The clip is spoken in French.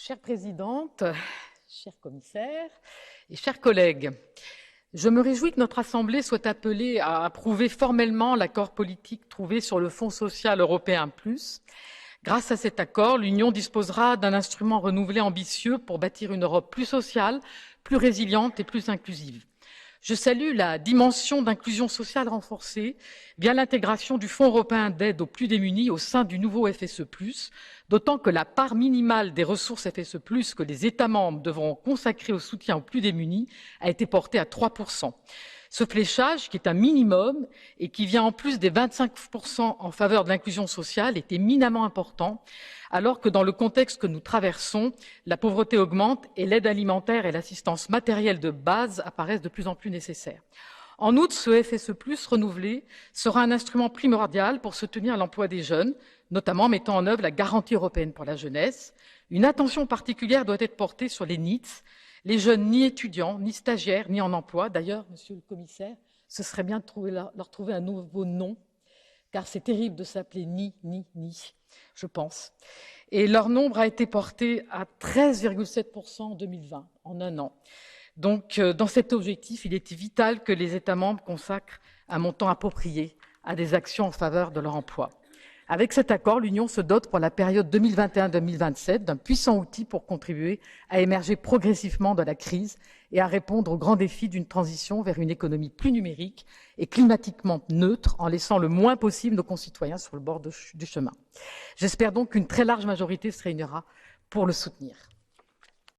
Chère présidente, chers commissaires et chers collègues, je me réjouis que notre Assemblée soit appelée à approuver formellement l'accord politique trouvé sur le Fonds social européen plus. Grâce à cet accord, l'Union disposera d'un instrument renouvelé ambitieux pour bâtir une Europe plus sociale, plus résiliente et plus inclusive. Je salue la dimension d'inclusion sociale renforcée via l'intégration du Fonds européen d'aide aux plus démunis au sein du nouveau FSE+, d'autant que la part minimale des ressources FSE+, que les États membres devront consacrer au soutien aux plus démunis a été portée à 3%. Ce fléchage, qui est un minimum et qui vient en plus des 25% en faveur de l'inclusion sociale, est éminemment important, alors que dans le contexte que nous traversons, la pauvreté augmente et l'aide alimentaire et l'assistance matérielle de base apparaissent de plus en plus nécessaires. En outre, ce FSE+ renouvelé sera un instrument primordial pour soutenir l'emploi des jeunes, notamment en mettant en œuvre la garantie européenne pour la jeunesse. Une attention particulière doit être portée sur les NEETs, les jeunes ni étudiants, ni stagiaires, ni en emploi. D'ailleurs, monsieur le commissaire, ce serait bien de leur trouver un nouveau nom, car c'est terrible de s'appeler ni, je pense. Et leur nombre a été porté à 13,7% en 2020, en un an. Donc, dans cet objectif, il est vital que les États membres consacrent un montant approprié à des actions en faveur de leur emploi. Avec cet accord, l'Union se dote pour la période 2021-2027 d'un puissant outil pour contribuer à émerger progressivement de la crise et à répondre aux grands défis d'une transition vers une économie plus numérique et climatiquement neutre, en laissant le moins possible nos concitoyens sur le bord du chemin. J'espère donc qu'une très large majorité se réunira pour le soutenir.